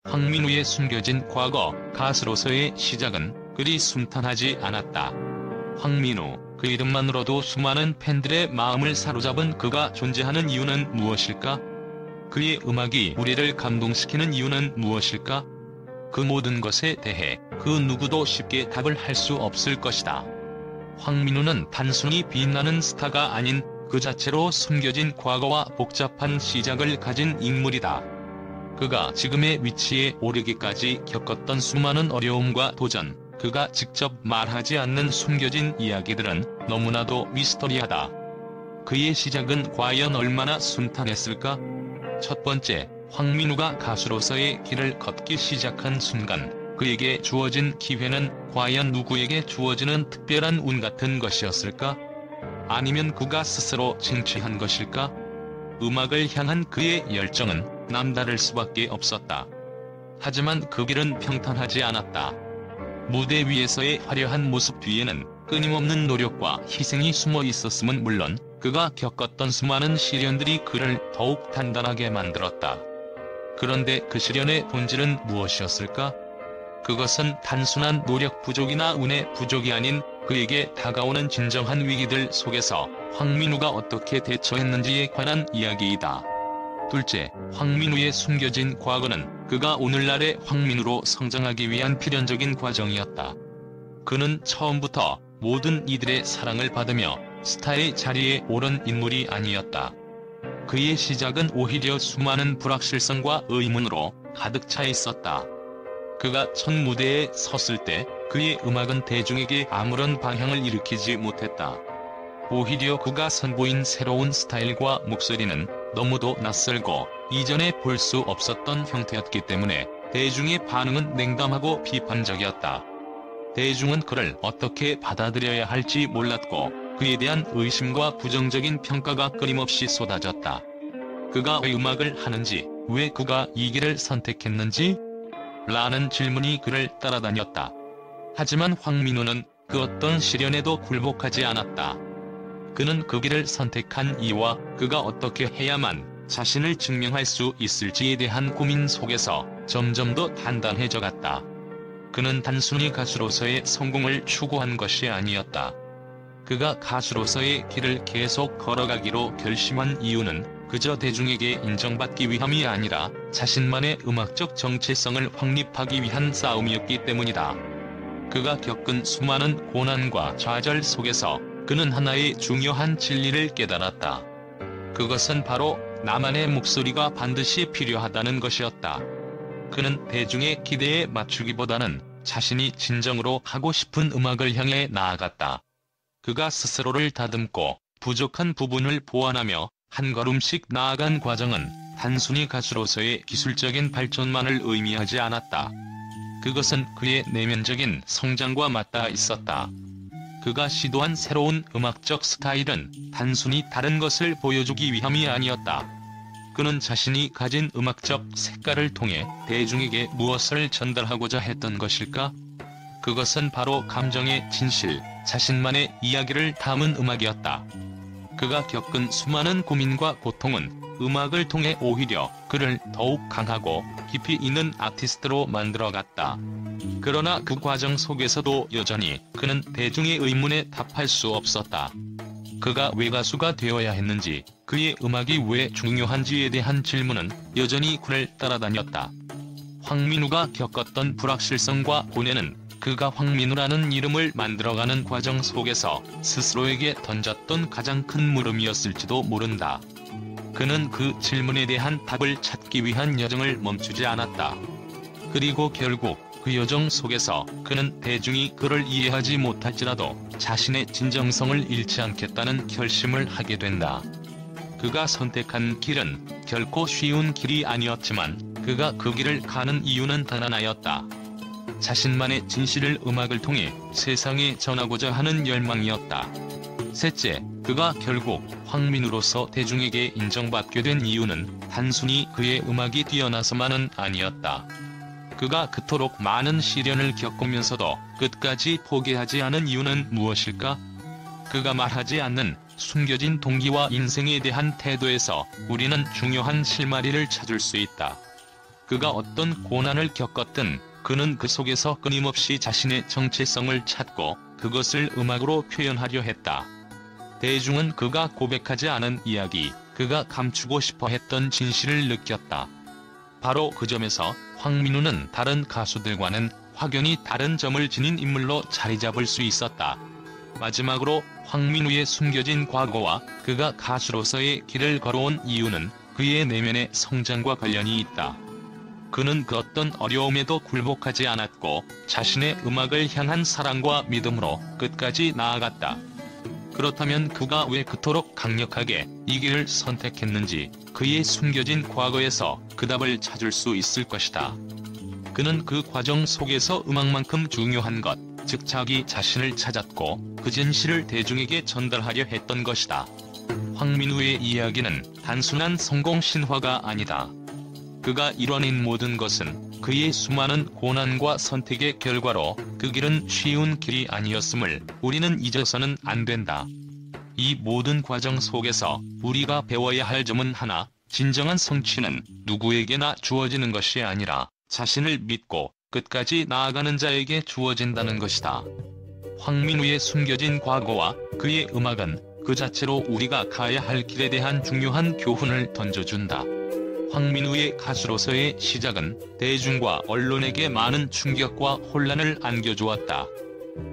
황민우의 숨겨진 과거, 가수로서의 시작은 그리 순탄하지 않았다. 황민우, 그 이름만으로도 수많은 팬들의 마음을 사로잡은 그가 존재하는 이유는 무엇일까? 그의 음악이 우리를 감동시키는 이유는 무엇일까? 그 모든 것에 대해 그 누구도 쉽게 답을 할 수 없을 것이다. 황민우는 단순히 빛나는 스타가 아닌 그 자체로 숨겨진 과거와 복잡한 시작을 가진 인물이다. 그가 지금의 위치에 오르기까지 겪었던 수많은 어려움과 도전, 그가 직접 말하지 않는 숨겨진 이야기들은 너무나도 미스터리하다. 그의 시작은 과연 얼마나 순탄했을까? 첫 번째, 황민우가 가수로서의 길을 걷기 시작한 순간, 그에게 주어진 기회는 과연 누구에게 주어지는 특별한 운 같은 것이었을까? 아니면 그가 스스로 쟁취한 것일까? 음악을 향한 그의 열정은 남다를 수밖에 없었다. 하지만 그 길은 평탄하지 않았다. 무대 위에서의 화려한 모습 뒤에는 끊임없는 노력과 희생이 숨어 있었음은 물론 그가 겪었던 수많은 시련들이 그를 더욱 단단하게 만들었다. 그런데 그 시련의 본질은 무엇이었을까? 그것은 단순한 노력 부족이나 운의 부족이 아닌 그에게 다가오는 진정한 위기들 속에서 황민우가 어떻게 대처했는지에 관한 이야기이다. 둘째, 황민우의 숨겨진 과거는 그가 오늘날의 황민우로 성장하기 위한 필연적인 과정이었다. 그는 처음부터 모든 이들의 사랑을 받으며 스타의 자리에 오른 인물이 아니었다. 그의 시작은 오히려 수많은 불확실성과 의문으로 가득 차 있었다. 그가 첫 무대에 섰을 때 그의 음악은 대중에게 아무런 방향을 일으키지 못했다. 오히려 그가 선보인 새로운 스타일과 목소리는 너무도 낯설고 이전에 볼 수 없었던 형태였기 때문에 대중의 반응은 냉담하고 비판적이었다. 대중은 그를 어떻게 받아들여야 할지 몰랐고 그에 대한 의심과 부정적인 평가가 끊임없이 쏟아졌다. 그가 왜 음악을 하는지, 왜 그가 이 길을 선택했는지? 라는 질문이 그를 따라다녔다. 하지만 황민우는 그 어떤 시련에도 굴복하지 않았다. 그는 그 길을 선택한 이유와 그가 어떻게 해야만 자신을 증명할 수 있을지에 대한 고민 속에서 점점 더 단단해져 갔다. 그는 단순히 가수로서의 성공을 추구한 것이 아니었다. 그가 가수로서의 길을 계속 걸어가기로 결심한 이유는 그저 대중에게 인정받기 위함이 아니라 자신만의 음악적 정체성을 확립하기 위한 싸움이었기 때문이다. 그가 겪은 수많은 고난과 좌절 속에서 그는 하나의 중요한 진리를 깨달았다. 그것은 바로 나만의 목소리가 반드시 필요하다는 것이었다. 그는 대중의 기대에 맞추기보다는 자신이 진정으로 하고 싶은 음악을 향해 나아갔다. 그가 스스로를 다듬고 부족한 부분을 보완하며 한 걸음씩 나아간 과정은 단순히 가수로서의 기술적인 발전만을 의미하지 않았다. 그것은 그의 내면적인 성장과 맞닿아 있었다. 그가 시도한 새로운 음악적 스타일은 단순히 다른 것을 보여주기 위함이 아니었다. 그는 자신이 가진 음악적 색깔을 통해 대중에게 무엇을 전달하고자 했던 것일까? 그것은 바로 감정의 진실, 자신만의 이야기를 담은 음악이었다. 그가 겪은 수많은 고민과 고통은 음악을 통해 오히려 그를 더욱 강하고 깊이 있는 아티스트로 만들어갔다. 그러나 그 과정 속에서도 여전히 그는 대중의 의문에 답할 수 없었다. 그가 왜 가수가 되어야 했는지, 그의 음악이 왜 중요한지에 대한 질문은 여전히 그를 따라다녔다. 황민우가 겪었던 불확실성과 고뇌는 그가 황민우라는 이름을 만들어가는 과정 속에서 스스로에게 던졌던 가장 큰 물음이었을지도 모른다. 그는 그 질문에 대한 답을 찾기 위한 여정을 멈추지 않았다. 그리고 결국 그 여정 속에서 그는 대중이 그를 이해하지 못할지라도 자신의 진정성을 잃지 않겠다는 결심을 하게 된다. 그가 선택한 길은 결코 쉬운 길이 아니었지만 그가 그 길을 가는 이유는 단 하나였다. 자신만의 진실을 음악을 통해 세상에 전하고자 하는 열망이었다. 셋째, 그가 결국 황민우로서 대중에게 인정받게 된 이유는 단순히 그의 음악이 뛰어나서만은 아니었다. 그가 그토록 많은 시련을 겪으면서도 끝까지 포기하지 않은 이유는 무엇일까? 그가 말하지 않는 숨겨진 동기와 인생에 대한 태도에서 우리는 중요한 실마리를 찾을 수 있다. 그가 어떤 고난을 겪었든 그는 그 속에서 끊임없이 자신의 정체성을 찾고 그것을 음악으로 표현하려 했다. 대중은 그가 고백하지 않은 이야기, 그가 감추고 싶어 했던 진실을 느꼈다. 바로 그 점에서 황민우는 다른 가수들과는 확연히 다른 점을 지닌 인물로 자리잡을 수 있었다. 마지막으로 황민우의 숨겨진 과거와 그가 가수로서의 길을 걸어온 이유는 그의 내면의 성장과 관련이 있다. 그는 그 어떤 어려움에도 굴복하지 않았고 자신의 음악을 향한 사랑과 믿음으로 끝까지 나아갔다. 그렇다면 그가 왜 그토록 강력하게 이 길을 선택했는지 그의 숨겨진 과거에서 그 답을 찾을 수 있을 것이다. 그는 그 과정 속에서 음악만큼 중요한 것, 즉 자기 자신을 찾았고 그 진실을 대중에게 전달하려 했던 것이다. 황민우의 이야기는 단순한 성공 신화가 아니다. 그가 이뤄낸 모든 것은 그의 수많은 고난과 선택의 결과로 그 길은 쉬운 길이 아니었음을 우리는 잊어서는 안 된다. 이 모든 과정 속에서 우리가 배워야 할 점은 하나, 진정한 성취는 누구에게나 주어지는 것이 아니라 자신을 믿고 끝까지 나아가는 자에게 주어진다는 것이다. 황민우의 숨겨진 과거와 그의 음악은 그 자체로 우리가 가야 할 길에 대한 중요한 교훈을 던져준다. 황민우의 가수로서의 시작은 대중과 언론에게 많은 충격과 혼란을 안겨주었다.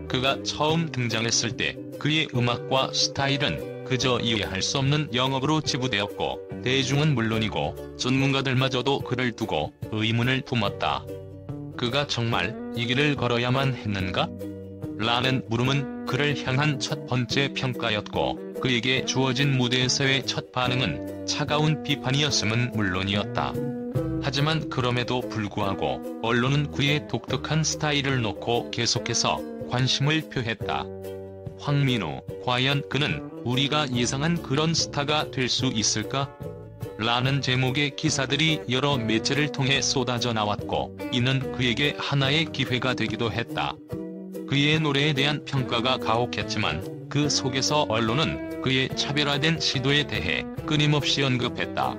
그가 처음 등장했을 때 그의 음악과 스타일은 그저 이해할 수 없는 영역으로 치부되었고 대중은 물론이고 전문가들마저도 그를 두고 의문을 품었다. 그가 정말 이 길을 걸어야만 했는가? 라는 물음은 그를 향한 첫 번째 평가였고 그에게 주어진 무대에서의 첫 반응은 차가운 비판이었음은 물론이었다. 하지만 그럼에도 불구하고 언론은 그의 독특한 스타일을 놓고 계속해서 관심을 표했다. 황민우, 과연 그는 우리가 예상한 그런 스타가 될 수 있을까? 라는 제목의 기사들이 여러 매체를 통해 쏟아져 나왔고 이는 그에게 하나의 기회가 되기도 했다. 그의 노래에 대한 평가가 가혹했지만 그 속에서 언론은 그의 차별화된 시도에 대해 끊임없이 언급했다.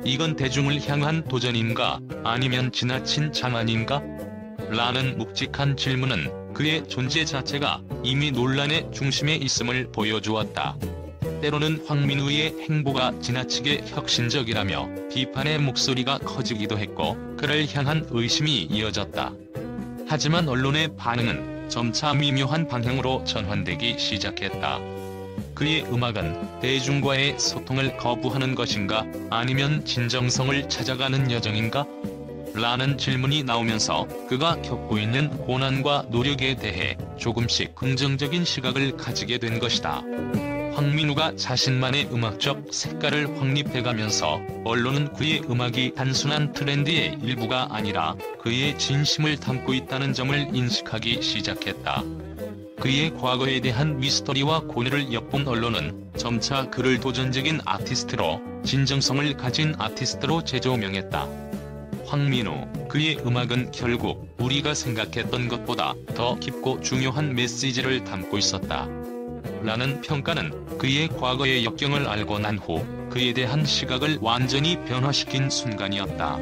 이건 대중을 향한 도전인가 아니면 지나친 장난인가? 라는 묵직한 질문은 그의 존재 자체가 이미 논란의 중심에 있음을 보여주었다. 때로는 황민우의 행보가 지나치게 혁신적이라며 비판의 목소리가 커지기도 했고 그를 향한 의심이 이어졌다. 하지만 언론의 반응은 점차 미묘한 방향으로 전환되기 시작했다. 그의 음악은 대중과의 소통을 거부하는 것인가 아니면 진정성을 찾아가는 여정인가? 라는 질문이 나오면서 그가 겪고 있는 고난과 노력에 대해 조금씩 긍정적인 시각을 가지게 된 것이다. 황민우가 자신만의 음악적 색깔을 확립해가면서 언론은 그의 음악이 단순한 트렌드의 일부가 아니라 그의 진심을 담고 있다는 점을 인식하기 시작했다. 그의 과거에 대한 미스터리와 고뇌를 엿본 언론은 점차 그를 도전적인 아티스트로, 진정성을 가진 아티스트로 재조명했다. 황민우, 그의 음악은 결국 우리가 생각했던 것보다 더 깊고 중요한 메시지를 담고 있었다. 라는 평가는 그의 과거의 역경을 알고 난 후 그에 대한 시각을 완전히 변화시킨 순간이었다.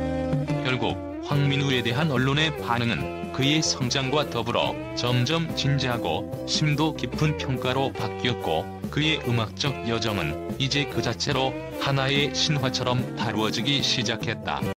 결국 황민우에 대한 언론의 반응은 그의 성장과 더불어 점점 진지하고 심도 깊은 평가로 바뀌었고 그의 음악적 여정은 이제 그 자체로 하나의 신화처럼 다루어지기 시작했다.